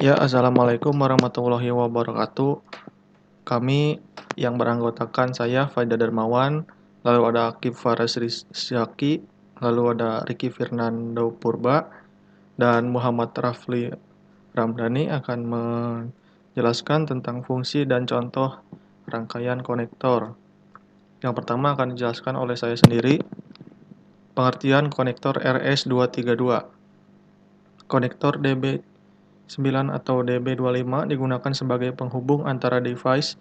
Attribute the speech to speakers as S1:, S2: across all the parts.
S1: Ya, Assalamualaikum warahmatullahi wabarakatuh. Kami yang beranggotakan saya, Faida Darmawan, lalu ada Kifaras Rizkyaki, lalu ada Ricky Fernando Purba, dan Muhammad Rafli Ramdhani akan menjelaskan tentang fungsi dan contoh rangkaian konektor. Yang pertama akan dijelaskan oleh saya sendiri, pengertian konektor RS232. Konektor DB9 atau DB25 digunakan sebagai penghubung antara device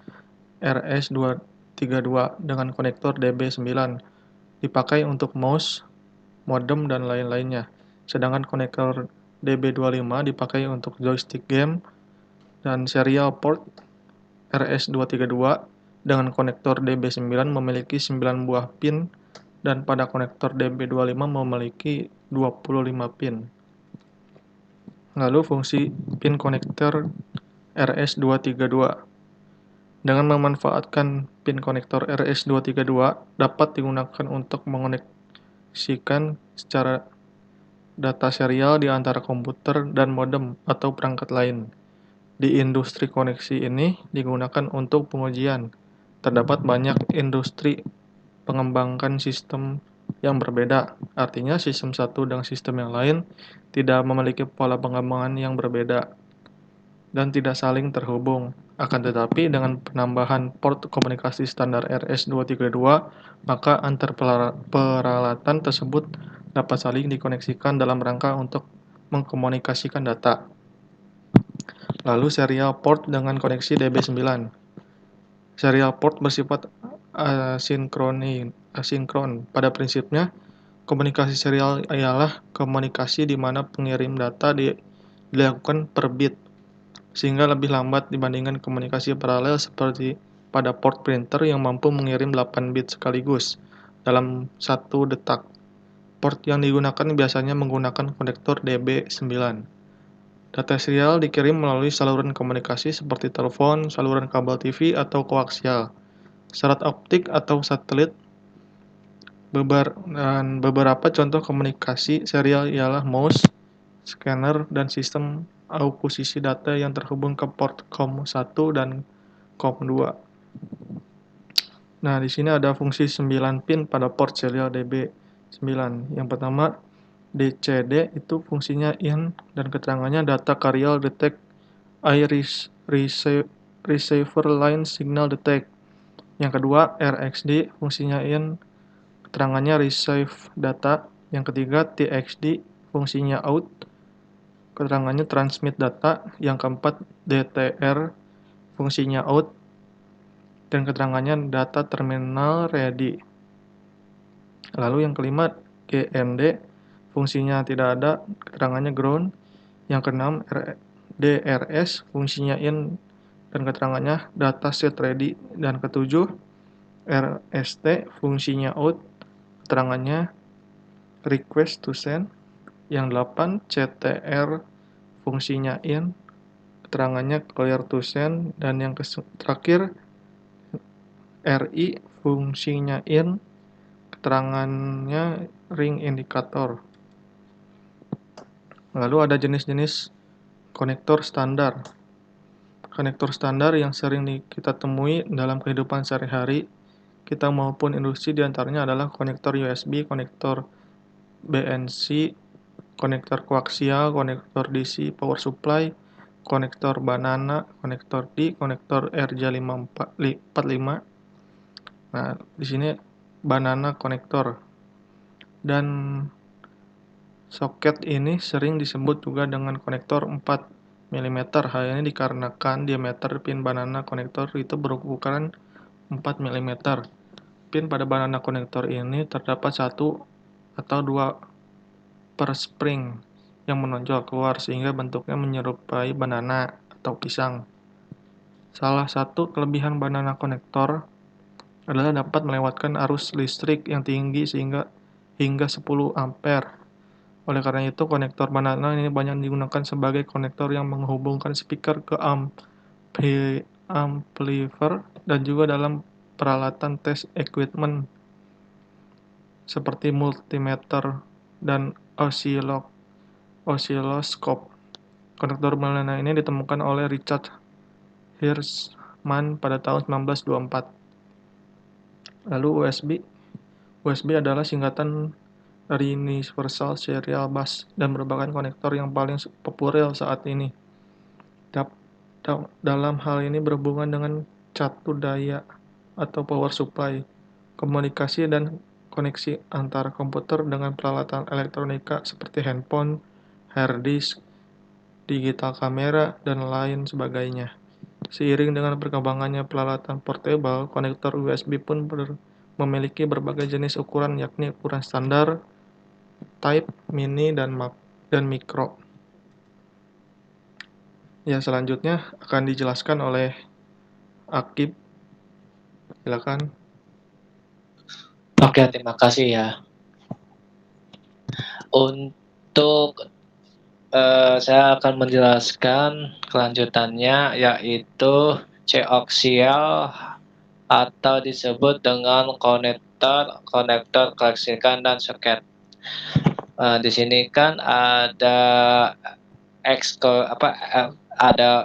S1: RS232 dengan konektor DB9, dipakai untuk mouse, modem, dan lain-lainnya. Sedangkan konektor DB25 dipakai untuk joystick game dan serial port RS232 dengan konektor DB9 memiliki 9 buah pin dan pada konektor DB25 memiliki 25 pin. Lalu fungsi pin konektor RS232. Dengan memanfaatkan pin konektor RS232 dapat digunakan untuk mengoneksikan secara data serial di antara komputer dan modem atau perangkat lain. Di industri koneksi ini digunakan untuk pengujian. Terdapat banyak industri mengembangkan sistem yang berbeda. Artinya sistem satu dengan sistem yang lain tidak memiliki pola pengembangan yang berbeda dan tidak saling terhubung. Akan tetapi dengan penambahan port komunikasi standar RS232, maka antar peralatan tersebut dapat saling dikoneksikan dalam rangka untuk mengkomunikasikan data. Lalu serial port dengan koneksi DB9. Serial port bersifat asinkron. Pada prinsipnya, komunikasi serial ialah komunikasi di mana pengirim data dilakukan per bit, sehingga lebih lambat dibandingkan komunikasi paralel seperti pada port printer yang mampu mengirim 8 bit sekaligus dalam 1 detak. Port yang digunakan biasanya menggunakan konektor DB9. Data serial dikirim melalui saluran komunikasi seperti telepon, saluran kabel TV, atau koaksial, serat optik, atau satelit. Beberapa contoh komunikasi serial ialah mouse, scanner, dan sistem akuisisi data yang terhubung ke port COM1 dan COM2. Nah, di sini ada fungsi 9 pin pada port serial DB9. Yang pertama, DCD itu fungsinya in dan keterangannya data serial detect receiver line signal detect. Yang kedua, RxD fungsinya in, keterangannya receive data. Yang ketiga, TXD fungsinya out, keterangannya transmit data. Yang keempat, DTR fungsinya out dan keterangannya data terminal ready. Lalu yang kelima, GND fungsinya tidak ada, keterangannya ground. Yang keenam, DRS fungsinya in dan keterangannya data set ready. Dan ketujuh, RST fungsinya out, keterangannya request to send. Yang delapan, CTR fungsinya in, keterangannya clear to send. Dan yang terakhir, RI fungsinya in, keterangannya ring indicator. Lalu ada jenis-jenis konektor standar. Konektor standar yang sering kita temui dalam kehidupan sehari-hari kita maupun industri diantaranya adalah konektor USB, konektor BNC, konektor koaksial, konektor DC power supply, konektor banana, konektor D, konektor RJ545. Nah, di sini banana konektor. Dan soket ini sering disebut juga dengan konektor 4 mm. Hal ini dikarenakan diameter pin banana konektor itu berukuran 4 mm. Pin pada banana konektor ini terdapat satu atau dua per spring yang menonjol keluar sehingga bentuknya menyerupai banana atau pisang. Salah satu kelebihan banana konektor adalah dapat melewatkan arus listrik yang tinggi hingga 10 ampere. Oleh karena itu, konektor banana ini banyak digunakan sebagai konektor yang menghubungkan speaker ke amplifier dan juga dalam peralatan test equipment seperti multimeter dan oscilloscope. Konektor Milena ini ditemukan oleh Richard Hirschman pada tahun 1924. Lalu USB adalah singkatan dari Universal Serial Bus dan merupakan konektor yang paling populer saat ini. Dalam hal ini berhubungan dengan catu daya atau power supply, komunikasi dan koneksi antara komputer dengan peralatan elektronika seperti handphone, hard disk, digital kamera, dan lain sebagainya. Seiring dengan perkembangannya peralatan portable, konektor USB pun memiliki berbagai jenis ukuran, yakni ukuran standar, Type, Mini, dan Micro. Ya, selanjutnya akan dijelaskan oleh Akib. Silakan.
S2: Oke, terima kasih ya. Untuk saya akan menjelaskan kelanjutannya, yaitu coaxial atau disebut dengan konektor kelektrikan dan soket. Di sini kan ada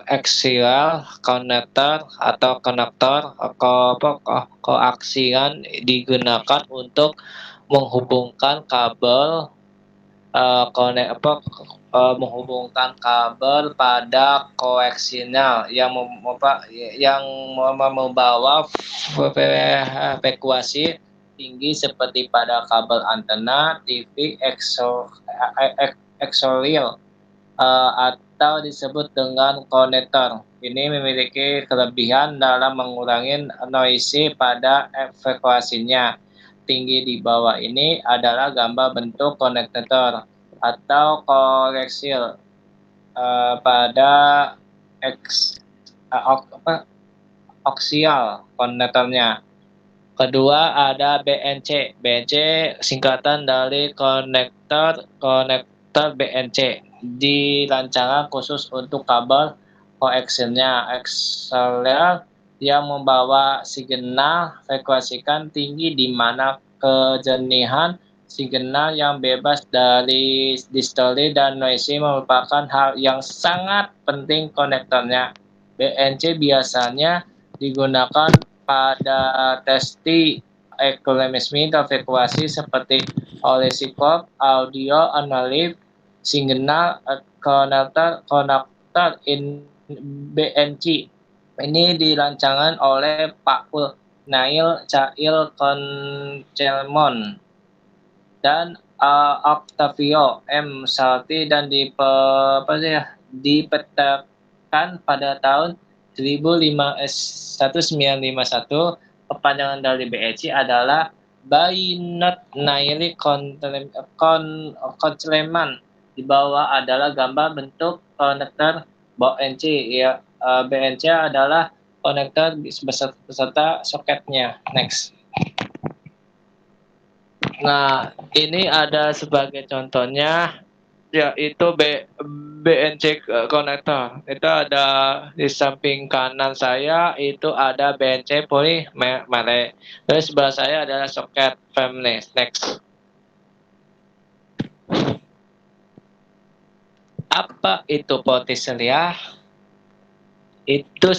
S2: axial konektor atau konektor koaksial digunakan untuk menghubungkan kabel menghubungkan kabel pada koaksial yang membawa frekuensi tinggi seperti pada kabel antena, TV, axial atau disebut dengan konektor. Ini memiliki kelebihan dalam mengurangi noise pada frekuensinya. Tinggi di bawah ini adalah gambar bentuk konektor atau koaksial pada aksial konektornya. Kedua ada BNC. BNC singkatan dari konektor BNC. Dirancang khusus untuk kabel koaksialnya. Axial yang membawa signal frekuensikan tinggi di mana kejernihan signal yang bebas dari distorsi dan noise merupakan hal yang sangat penting konektornya. BNC biasanya digunakan pada testi ekonomisme dan frekuensi seperti oscilloscope, audio analog, signal konektor in BNC. Ini dirancangkan oleh Pak Nail Cail Concelmon dan Octavio M. Salti dan dipetakan pada tahun 1951. Kepanjangan dari BNC adalah Bayinot Naili Concelman. Di bawah adalah gambar bentuk konektor BNC ya. BNC adalah konektor beserta soketnya. Next. Nah, ini ada sebagai contohnya, yaitu BNC konektor. Itu ada di samping kanan saya, itu ada BNC polymere. Terus sebelah saya adalah soket family. Next. Apa itu potiselia? Itu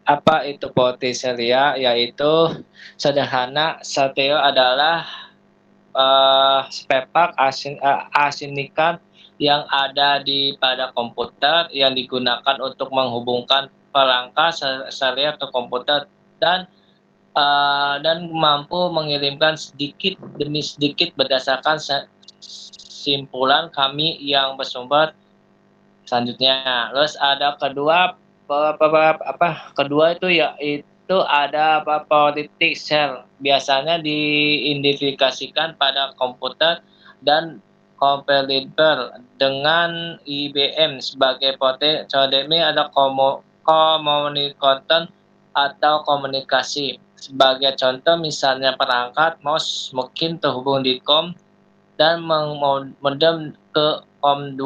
S2: apa itu potiselia? Yaitu sederhana, stereo adalah spepak asinikan yang ada pada komputer yang digunakan untuk menghubungkan perangkat serial ke komputer dan mampu mengirimkan sedikit demi sedikit berdasarkan simpulan kami yang bersumber selanjutnya. Terus ada kedua itu yaitu ada politik cell, biasanya diidentifikasikan pada komputer dan kompetitor dengan IBM sebagai Codemi ada komunikator atau komunikasi. Sebagai contoh misalnya perangkat mouse mungkin terhubung di COM dan modem ke COM2.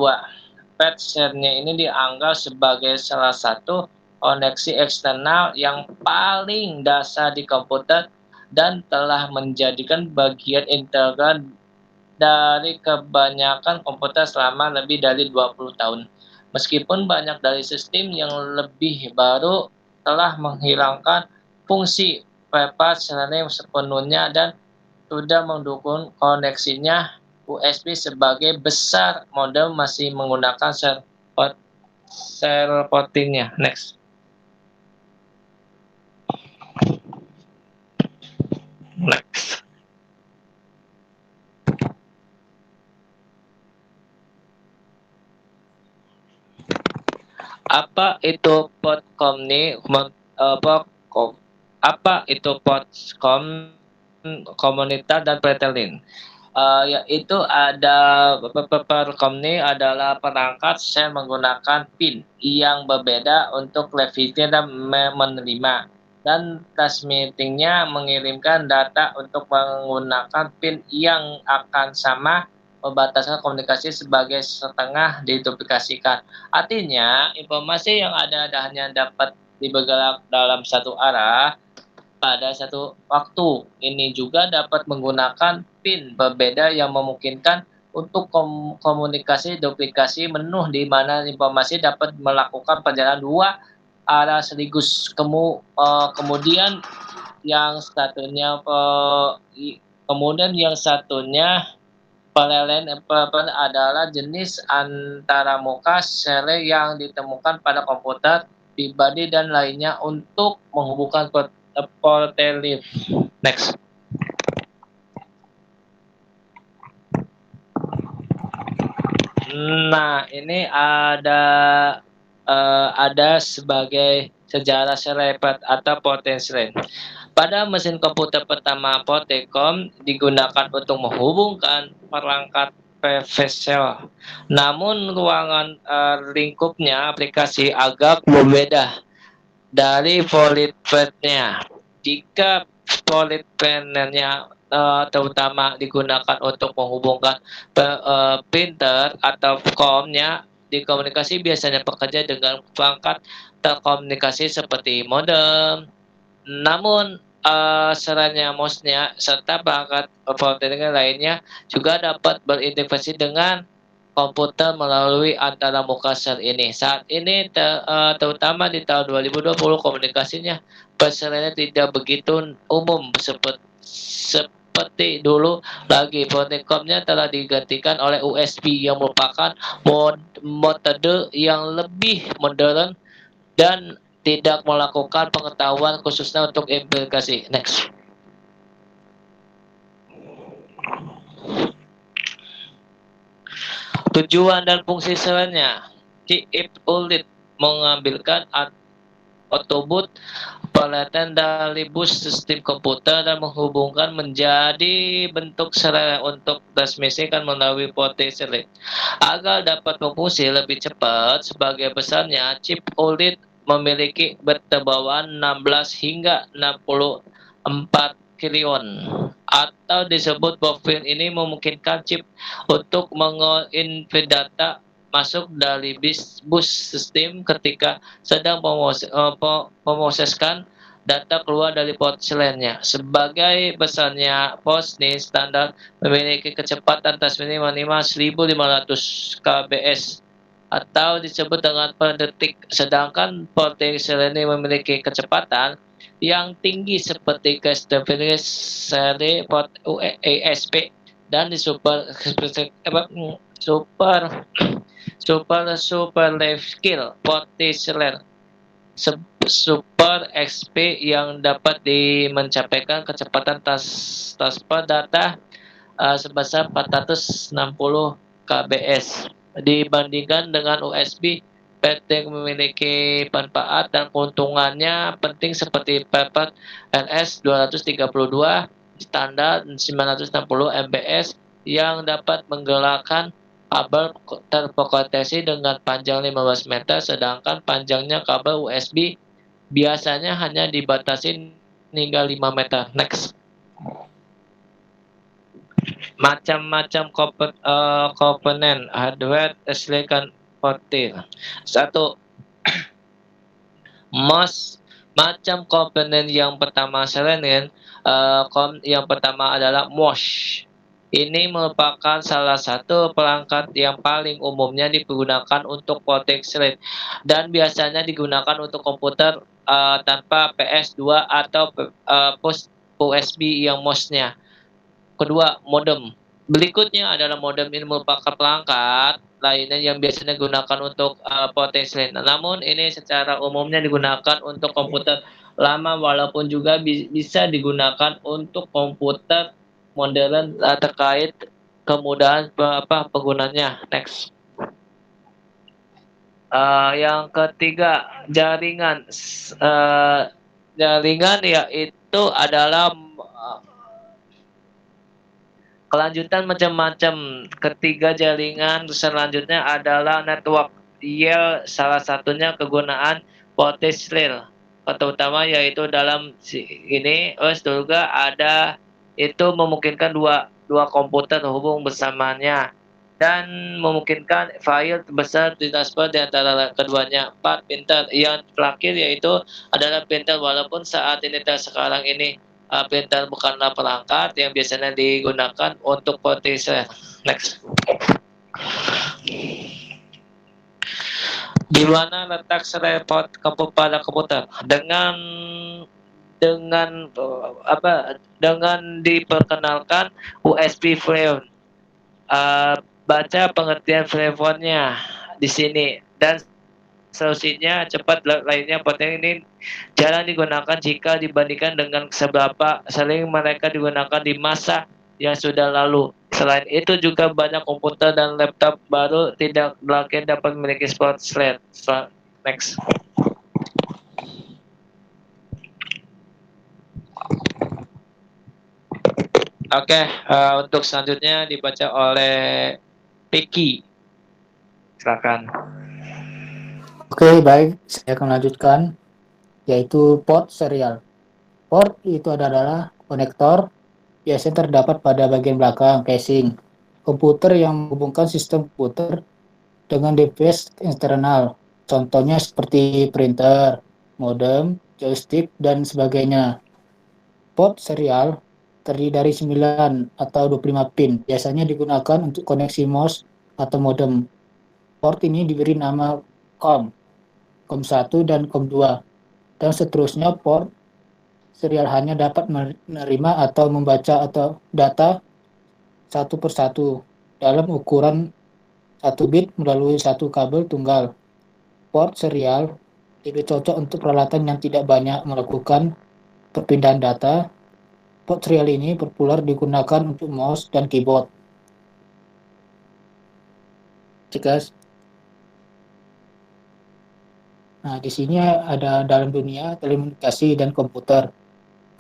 S2: Patch-nya ini dianggap sebagai salah satu koneksi eksternal yang paling dasar di komputer dan telah menjadikan bagian integral dari kebanyakan komputer selama lebih dari 20 tahun. Meskipun banyak dari sistem yang lebih baru telah menghilangkan fungsi bypass selain sepenuhnya dan sudah mendukung koneksinya USB sebagai besar, modem masih menggunakan share portingnya. Next. Next. Apa itu Podcom? Apa itu Podcom, komunitas dan pretelin? Yaitu ada Podcom adalah perangkat share menggunakan pin yang berbeda untuk revisi dan menerima, dan transmittingnya mengirimkan data untuk menggunakan pin yang akan sama. Pembatasan komunikasi sebagai setengah diduplikasikan. Artinya, informasi yang ada hanya dapat dibergerak dalam satu arah pada satu waktu. Ini juga dapat menggunakan pin berbeda yang memungkinkan untuk komunikasi duplikasi menu di mana informasi dapat melakukan perjalanan dua arah sekaligus. Kemudian yang satunya paralel adalah jenis antaramuka sele yang ditemukan pada komputer pribadi dan lainnya untuk menghubungkan portfolio. Next. Nah, ini ada sebagai sejarah serepet atau potensi. Pada mesin komputer pertama Portecom digunakan untuk menghubungkan perangkat PVC. Namun ruangan lingkupnya aplikasi agak berbeda dari PolitPad-nya. Jika PolitPad-nya terutama digunakan untuk menghubungkan printer atau komnya, di komunikasi biasanya bekerja dengan perangkat terkomunikasi seperti modem. Namun seranya mouse-nya serta perangkat portable lainnya juga dapat berintegrasi dengan komputer melalui antaramuka sel ini. Saat ini terutama di tahun 2020 komunikasinya perselannya tidak begitu umum seperti dulu lagi. Portcom-nya telah digantikan oleh USB yang merupakan metode yang lebih modern dan tidak melakukan pengetahuan khususnya untuk implikasi. Next. Tujuan dan fungsi selannya. Chip ULIT mengambilkan output pelatihan dari bus sistem komputer dan menghubungkan menjadi bentuk sel untuk transmisikan melalui port sel. Agar dapat berfungsi lebih cepat, sebagai besarnya chip ULIT memiliki ketebalan 16 hingga 64 kilion atau disebut profil. Ini memungkinkan chip untuk menginput data masuk dari bus sistem ketika sedang memproseskan data keluar dari port lainnya. Sebagai besarnya port ini standar memiliki kecepatan transmisi minimal 1500 kbs atau disebut dengan per detik, sedangkan port ini memiliki kecepatan yang tinggi seperti seri port USB dan di super life skill port super XP yang dapat mencapaikan kecepatan transfer data sebesar 460 kbs. Dibandingkan dengan USB, PT memiliki manfaat dan keuntungannya penting seperti Paper NS 232 standar 960 mbs yang dapat menggerakkan kabel terproteksi dengan panjang 15 meter, sedangkan panjangnya kabel USB biasanya hanya dibatasi hingga 5 meter. Next. Macam-macam komponen hardware silicon portil. Satu, macam komponen yang pertama selain yang pertama adalah MOS. Ini merupakan salah satu perangkat yang paling umumnya digunakan untuk proteksi dan biasanya digunakan untuk komputer tanpa PS2 atau push USB yang MOS-nya. Kedua, modem. Berikutnya adalah modem. Ini merupakan perangkat lainnya yang biasanya digunakan untuk proteksi. Namun ini secara umumnya digunakan untuk komputer lama walaupun juga bisa digunakan untuk komputer modern terkait kemudahan penggunanya. Next. Yang ketiga, jaringan. Jaringan yaitu adalah kelanjutan macam-macam. Ketiga jaringan selanjutnya adalah network. Salah satunya kegunaan voltage rail. Terutama yaitu dalam ini juga ada itu memungkinkan dua komputer terhubung bersamanya dan memungkinkan file besar ditransfer di antara keduanya. 4. Printer. Yang terakhir yaitu adalah printer walaupun saat ini sekarang ini printer bukanlah perangkat yang biasanya digunakan untuk proteksi. Next. Di mana letak serepot pada komputer? Dengan diperkenalkan USB Freon. Baca pengertian Freonnya di sini dan solusinya cepat lainnya penting ini jarang digunakan jika dibandingkan dengan seberapa sering mereka digunakan di masa yang sudah lalu. Selain itu juga banyak komputer dan laptop baru tidak lagi dapat memiliki slot slot. Next. Oke, untuk selanjutnya dibaca oleh Peki. Silakan.
S3: Oke, baik. Saya akan lanjutkan, yaitu port serial. Port itu adalah konektor, biasanya terdapat pada bagian belakang casing komputer yang menghubungkan sistem komputer dengan device eksternal. Contohnya seperti printer, modem, joystick, dan sebagainya. Port serial terdiri dari 9 atau 25 pin, biasanya digunakan untuk koneksi mouse atau modem. Port ini diberi nama COM 1 dan COM 2, dan seterusnya. Port serial hanya dapat menerima atau membaca atau data satu persatu dalam ukuran 1 bit melalui satu kabel tunggal. Port serial lebih cocok untuk peralatan yang tidak banyak melakukan perpindahan data. Port serial ini populer digunakan untuk mouse dan keyboard. Guys. Nah, di sini ada dalam dunia telekomunikasi dan komputer.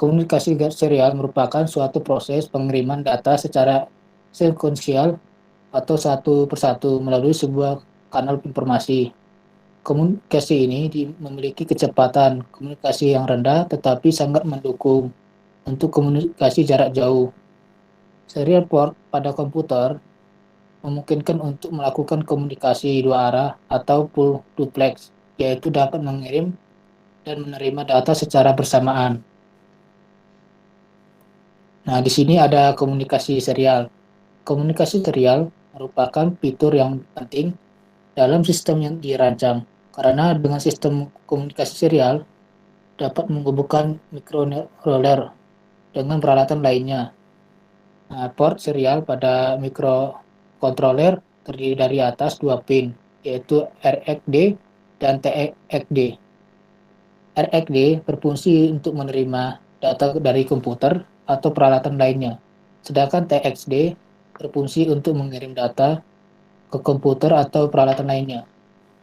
S3: Komunikasi serial merupakan suatu proses pengiriman data secara sekuensial atau satu persatu melalui sebuah kanal informasi. Komunikasi ini memiliki kecepatan komunikasi yang rendah tetapi sangat mendukung untuk komunikasi jarak jauh. Serial port pada komputer memungkinkan untuk melakukan komunikasi dua arah atau full duplex, yaitu dapat mengirim dan menerima data secara bersamaan. Nah, di sini ada komunikasi serial. Komunikasi serial merupakan fitur yang penting dalam sistem yang dirancang, karena dengan sistem komunikasi serial dapat menghubungkan mikrocontroller dengan peralatan lainnya. Nah, port serial pada mikrocontroller terdiri dari atas 2 pin, yaitu RxD dan TxD. RxD berfungsi untuk menerima data dari komputer atau peralatan lainnya, sedangkan TxD berfungsi untuk mengirim data ke komputer atau peralatan lainnya.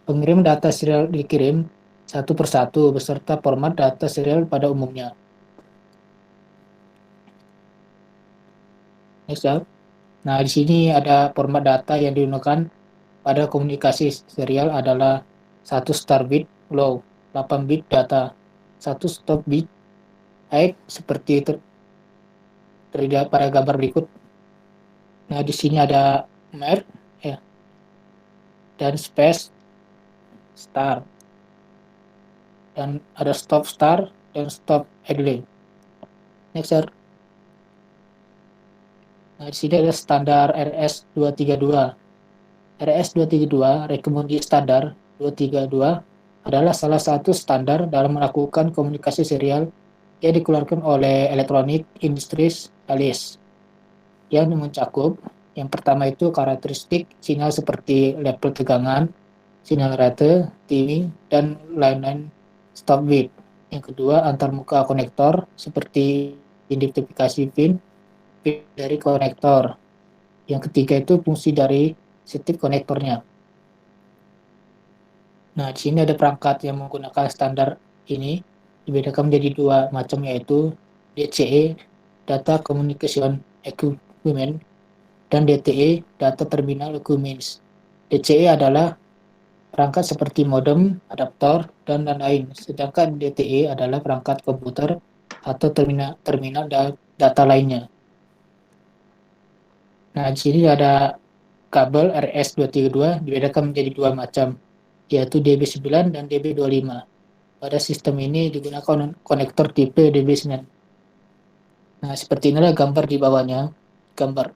S3: Pengirim data serial dikirim satu persatu beserta format data serial pada umumnya. Next ya. Nah, di sini ada format data yang digunakan pada komunikasi serial adalah 1 start bit low, 8 bit data, 1 stop bit high seperti terlihat pada gambar berikut. Nah, di sini ada merge ya, dan space start, dan ada stop start dan stop idling. Next sir. Nah, di sini ada standar RS232. RS232, Recommended Standard 232, adalah salah satu standar dalam melakukan komunikasi serial yang dikeluarkan oleh Electronic Industries Alice, yang mencakup yang pertama itu karakteristik sinyal seperti level tegangan, sinyal rate, timing, dan lain-lain stop bit. Yang kedua, antarmuka konektor seperti identifikasi pin dari konektor. Yang ketiga itu fungsi dari setiap konektornya. Nah, di sini ada perangkat yang menggunakan standar ini dibedakan menjadi dua macam, yaitu DCE, Data Communication Equipment, dan DTE, Data Terminal Equipment. DCE adalah perangkat seperti modem, adaptor, dan lain-lain, sedangkan DTE adalah perangkat komputer atau terminal data lainnya. Nah, di sini ada kabel RS232 dibedakan menjadi dua macam, yaitu DB9 dan DB25. Pada sistem ini digunakan konektor tipe DB9. Nah, seperti inilah gambar di bawahnya, gambar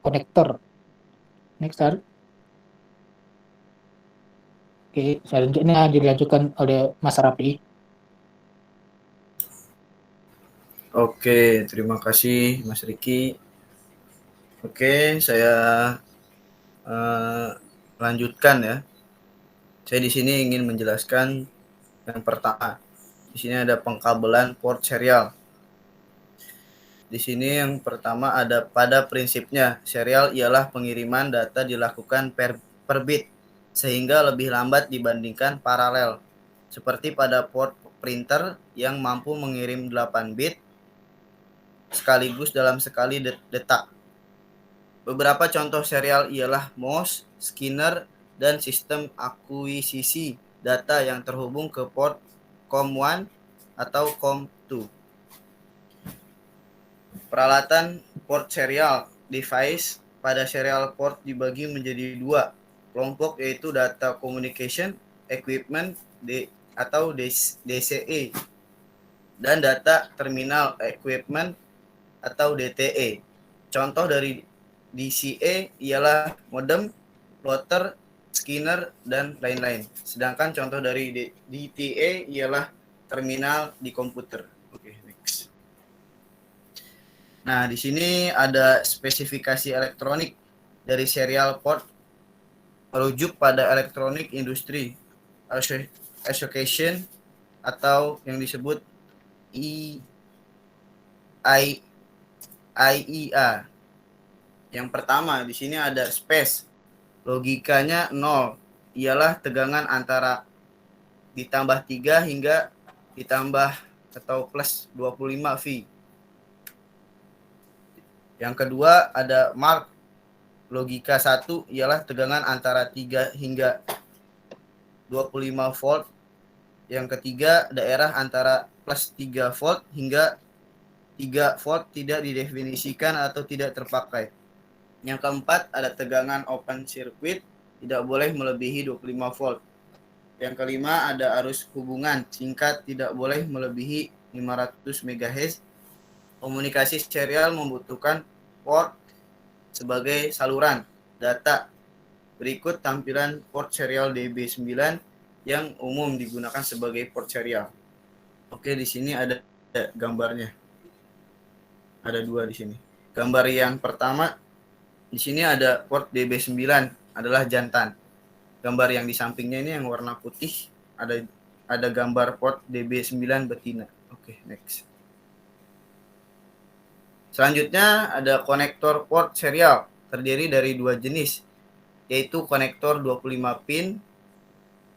S3: konektor. Next, Sir. Oke, selanjutnya dilanjutkan oleh Mas Rafi.
S4: Oke, terima kasih Mas Riki. Oke, saya lanjutkan ya. Saya di sini ingin menjelaskan yang pertama. Di sini ada pengkabelan port serial. Di sini yang pertama ada pada prinsipnya serial ialah pengiriman data dilakukan per bit sehingga lebih lambat dibandingkan paralel. Seperti pada port printer yang mampu mengirim 8 bit sekaligus dalam sekali detak. Beberapa contoh serial ialah mouse, scanner, dan sistem akuisisi data yang terhubung ke port COM1 atau COM2. Peralatan port serial device pada serial port dibagi menjadi dua kelompok, yaitu Data Communication Equipment atau DCE dan Data Terminal Equipment atau DTE. Contoh dari DCE ialah modem, plotter, scanner, dan lain-lain. Sedangkan contoh dari DTE ialah terminal di komputer. Oke, next. Nah, di sini ada spesifikasi elektronik dari serial port merujuk pada Electronic Industry Association atau yang disebut IEA. Yang pertama, di sini ada space. Logikanya 0 ialah tegangan antara ditambah 3 hingga ditambah atau plus 25 V. Yang kedua ada mark. Logika 1 ialah tegangan antara 3 hingga 25 volt. Yang ketiga daerah antara plus 3 volt hingga 3 volt tidak didefinisikan atau tidak terpakai. Yang keempat ada tegangan open circuit, tidak boleh melebihi 25 volt. Yang kelima ada arus hubungan singkat, tidak boleh melebihi 500 MHz. Komunikasi serial membutuhkan port sebagai saluran data. Berikut tampilan port serial DB9 yang umum digunakan sebagai port serial. Oke, di sini ada gambarnya. Ada dua di sini. Gambar yang pertama, di sini ada port DB9 adalah jantan. Gambar yang di sampingnya ini yang warna putih ada gambar port DB9 betina. Oke, next. Selanjutnya ada konektor port serial, terdiri dari dua jenis, yaitu konektor 25 pin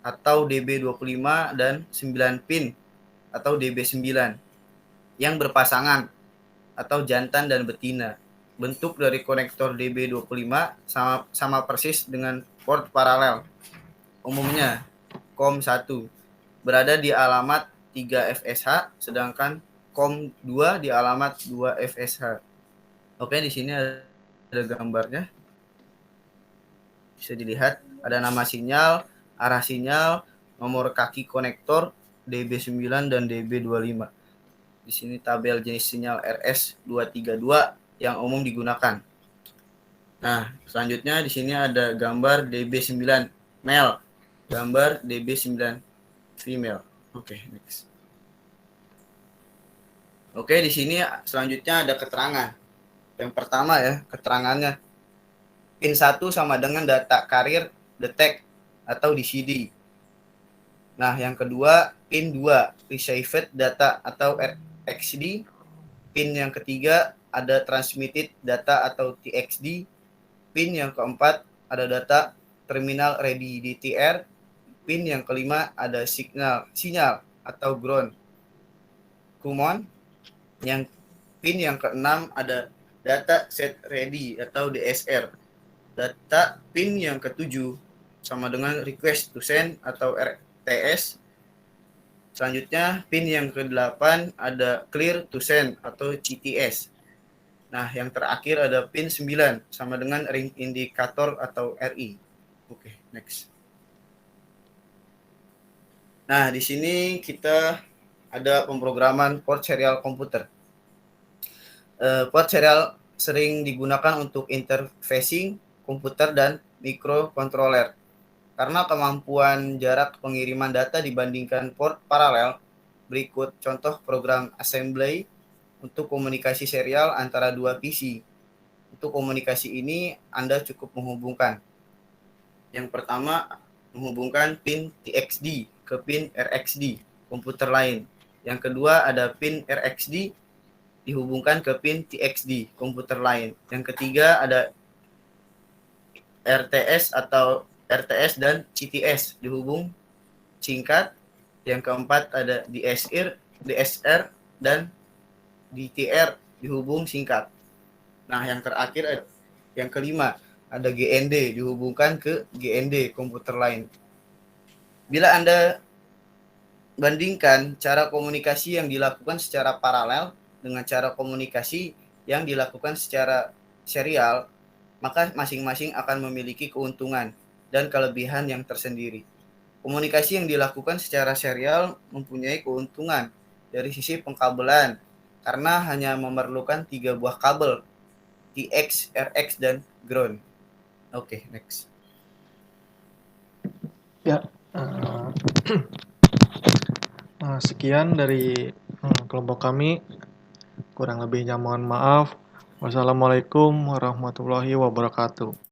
S4: atau DB25 dan 9 pin atau DB9 yang berpasangan atau jantan dan betina. Bentuk dari konektor DB25 sama persis dengan port paralel. Umumnya COM1 berada di alamat 3 FSH, sedangkan COM2 di alamat 2 FSH. Oke, di sini ada gambarnya. Bisa dilihat ada nama sinyal, arah sinyal, nomor kaki konektor DB9 dan DB25. Di sini tabel jenis sinyal RS232 yang umum digunakan. Nah, selanjutnya di sini ada gambar DB9 male, gambar DB9 female. Oke, next. Oke, di sini selanjutnya ada keterangan. Yang pertama ya, keterangannya. Pin 1 sama dengan data carrier detect atau DCD. Nah, yang kedua, pin 2 received data atau RXD. Pin yang ketiga ada transmitted data atau TXD. Pin yang keempat ada data terminal ready DTR. Pin yang kelima ada sinyal atau ground common. Yang pin yang keenam ada data set ready atau DSR. Data pin yang ketujuh sama dengan request to send atau RTS. Selanjutnya pin yang ke-8 ada clear to send atau CTS. Nah, yang terakhir ada pin 9 sama dengan ring indikator atau RI. Oke, next. Nah, di sini kita ada pemrograman port serial komputer. Port serial sering digunakan untuk interfacing komputer dan microcontroller. Karena kemampuan jarak pengiriman data dibandingkan port paralel, berikut contoh program assembly untuk komunikasi serial antara dua PC. Untuk komunikasi ini Anda cukup menghubungkan. Yang pertama, menghubungkan pin TXD ke pin RXD komputer lain. Yang kedua ada pin RXD dihubungkan ke pin TXD komputer lain. Yang ketiga ada RTS atau RTS dan CTS dihubung singkat. Yang keempat ada DSR dan DTR dihubung singkat. Nah, yang terakhir yang kelima ada GND dihubungkan ke GND komputer lain. Bila Anda bandingkan cara komunikasi yang dilakukan secara paralel dengan cara komunikasi yang dilakukan secara serial, maka masing-masing akan memiliki keuntungan dan kelebihan yang tersendiri. Komunikasi yang dilakukan secara serial mempunyai keuntungan dari sisi pengkabelan karena hanya memerlukan 3 buah kabel, TX, RX, dan ground. Oke, next.
S1: Ya, sekian dari kelompok kami. Kurang lebihnya mohon maaf. Wassalamualaikum warahmatullahi wabarakatuh.